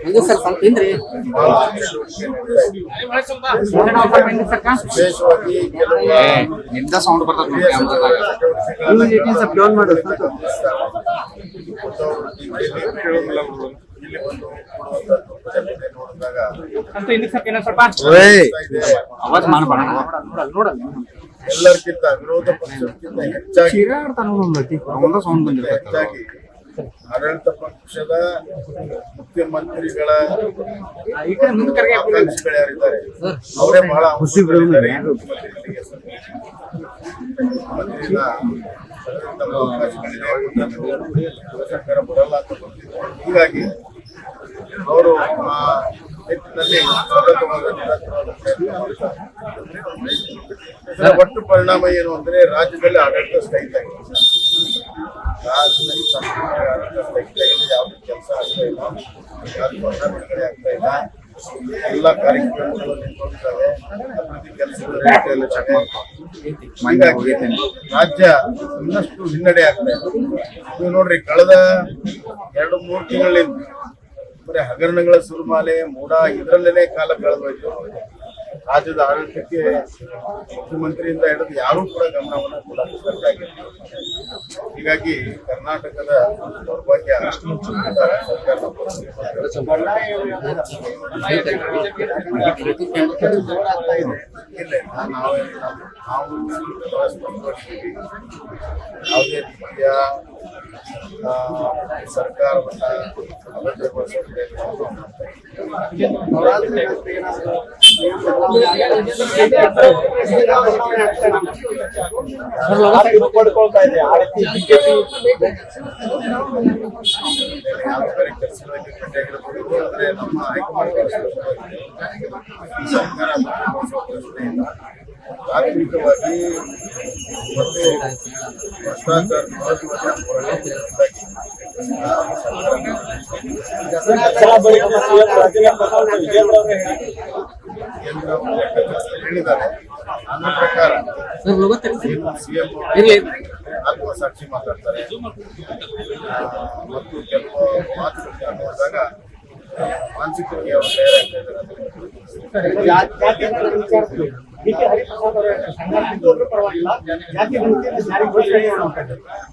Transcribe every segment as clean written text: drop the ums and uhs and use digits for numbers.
ಇದು ಸರ್ ಸ್ವಲ್ಪ ಹಿಂದ್ರಿ ವಿಶೇಷವಾಗಿ ನಿಮ್ದ ಸೌಂಡ್ ಬರ್ತದೆ ಸ್ವಲ್ಪ ಡೌನ್ ಮಾಡು ನೋಡಿದಾಗ ಅವಾಜ್ ಮಾಡ್ಬೇಡ ಎಲ್ಲರಿಗಿಂತ ವಿರೋಧ ಪಕ್ಷಕ್ಕಿಂತ ಹೆಚ್ಚಾಗಿ ಸೌಂಡ್ ಬಂದಿರ್ತದೆ ಹೆಚ್ಚಾಗಿ ಆಡಳಿತ ಪಕ್ಷದ ಮುಖ್ಯಮಂತ್ರಿಗಳ ಆಕಾಂಕ್ಷಿಗಳು ಯಾರಿದ್ದಾರೆ ಅವರೇ ಬಹಳ ಮುಖ್ಯಮಂತ್ರಿನ ಸರ್ಕಾರ ಬರಲ್ಲ ಅಂತ ಗೊತ್ತಿದೆ. ಹೀಗಾಗಿ ಅವರು ಆ ನಿಟ್ಟಿನಲ್ಲಿ ಸತತವಾದ ನಿರಂತರವಾದ ಪ್ರಯತ್ನ ಮಾಡ್ತಾರೆ. ಇದರ ಒಟ್ಟು ಪರಿಣಾಮ ಏನು ಅಂದ್ರೆ ರಾಜ್ಯದಲ್ಲಿ ಆಡಳಿತ ಸ್ಥಗಿತ ಆಗಿದೆ. ರಾಜ್ಯದಲ್ಲಿ ಸಂಪೂರ್ಣ ಆಡಳಿತ ಸ್ಥಗಿತ ಆಗಿದೆ. ಯಾವುದೇ ಕೆಲಸ ಆಗ್ತಾ ಇಲ್ಲ, ಯಾರಿಗೂ ಹಣ ಬಿಡುಗಡೆ ಆಗ್ತಾ ಇಲ್ಲ, ಎಲ್ಲ ಕಾರ್ಯಕ್ರಮಗಳು ನಿಂತ್ಕೊಂಡಿದ್ದಾವೆ, ಅಭಿವೃದ್ಧಿ ಕೆಲಸಗಳು ರೇಟೆಲ್ಲ ಹೀಗಾಗಿ ರಾಜ್ಯ ಇನ್ನಷ್ಟು ಹಿನ್ನಡೆ ಆಗ್ತಾ ಇದೆ. ನೀವು ನೋಡ್ರಿ, ಕಳೆದ 2-3 ತಿಂಗಳಿಂದ ಬರೀ ಹಗರಣಗಳ ಸುರುಮಾಲೆ ಮೂಡ ಇದರಲ್ಲೇನೆ ಕಾಲ ಕಳೆದೋಯ್ತು. ರಾಜ್ಯದ ಆಡಳಿತಕ್ಕೆ ಮುಖ್ಯಮಂತ್ರಿಯಿಂದ ಹಿಡಿದು ಯಾರೂ ಕೂಡ ಗಮನವನ್ನು ಕೊಡಲು ಸಾಧ್ಯ. ಹೀಗಾಗಿ ಕರ್ನಾಟಕದ ದೌರ್ಭಾಗ್ಯ ನಾವು ಯಾವುದೇ ರೀತಿಯ ಸರ್ಕಾರವನ್ನ ಅಗತ್ಯಗೊಳಿಸುವ ಪಡ್ಕೊಳ್ತಾ ಇದೆ. ಆ ರೀತಿ ಬಿಜೆಪಿ ಅಂದ್ರೆ ನಮ್ಮ ಹೈಕಮಾಂಡ್ ಈ ಸರ್ಕಾರ ತಾತ್ವಿಕವಾಗಿ ಮತ್ತು ಭ್ರಷ್ಟಾಚಾರ ದಸರಾ ಬಳಿಕ ಸಿಎಂ ರಾಜೀನಾಮೆ ವಿಜೇಂದ್ರ ಅವರು ಕೇಂದ್ರ ಹೇಳಿದ್ದಾರೆ. ನನ್ನ ಪ್ರಕಾರ ಸಿಎಂ ಆತ್ಮಸಾಕ್ಷಿ ಮಾತಾಡ್ತಾರೆ ಮತ್ತು ಕೆಲವು ಮಾತುಗಳನ್ನು ನೋಡಿದಾಗ ಮಾನಸಿಕವಾಗಿ ಅವರು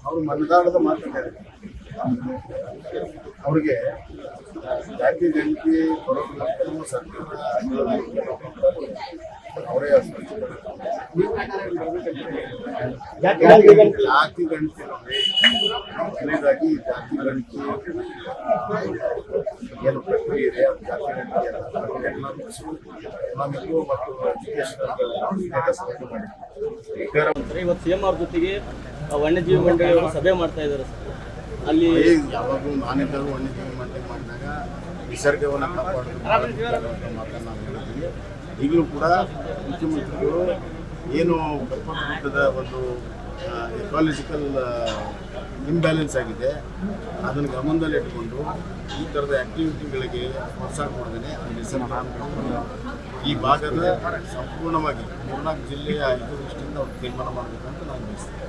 ಅವರು ಮತದಾನದ ಮಾತುಕತೆ ಅವ್ರಿಗೆ ಜಾತಿ ಗಣತಿ ಬರೋದು ಸರ್ಕಾರ ಅವರೇ ಜಾತಿ ಗಣತಿ ಮೊದಲನೇದಾಗಿ ಜಾತಿ ಗಣತಿ ಏನು ಪ್ರಕ್ರಿಯೆ ಇದೆ, ಅದು ಜಾತಿ ಗಣತಿ ಎಕನಾಮಿಕ್ ಮತ್ತು ಎಜುಕೇಶನ್ ಇವತ್ತು ಸಿಎಂ ಅವ್ರ ಜೊತೆಗೆ ವನ್ಯಜೀವಿ ಮಂಡಳಿಯವರು ಸಭೆ ಮಾಡ್ತಾ ಇದ್ದಾರೆ ಸರ್. ಅಲ್ಲಿ ಯಾವಾಗಲೂ ನಾನಿದ್ದಾಗ ವನ್ಯಜೀವಿ ಮಂಡಳಿ ಮಾಡಿದಾಗ ನಿಸರ್ಗವನ್ನು ಕಾಪಾಡೋದು ಮಾತನ್ನು ನಾನು ಹೇಳಿದ್ದೀನಿ. ಈಗಲೂ ಕೂಡ ಮುಖ್ಯಮಂತ್ರಿಗಳು ಏನು ಕಪ್ಪದ ಒಂದು ಎಕಾಲಜಿಕಲ್ ಇಂಬ್ಯಾಲೆನ್ಸ್ ಆಗಿದೆ ಅದನ್ನು ಗಮನದಲ್ಲಿ ಇಟ್ಕೊಂಡು ಈ ಥರದ ಆ್ಯಕ್ಟಿವಿಟಿಗಳಿಗೆ ಪ್ರೋತ್ಸಾಹ ಕೊಡದೇನೆ ನಿಸರ್ಗ ಈ ಭಾಗದ ಸಂಪೂರ್ಣವಾಗಿ 4 ಜಿಲ್ಲೆಯ ಹಿತದೃಷ್ಟಿಯಿಂದ ಅವ್ರು ತೀರ್ಮಾನ ಮಾಡಬೇಕಂತ ನಾನು ಬಯಸ್ತೇನೆ.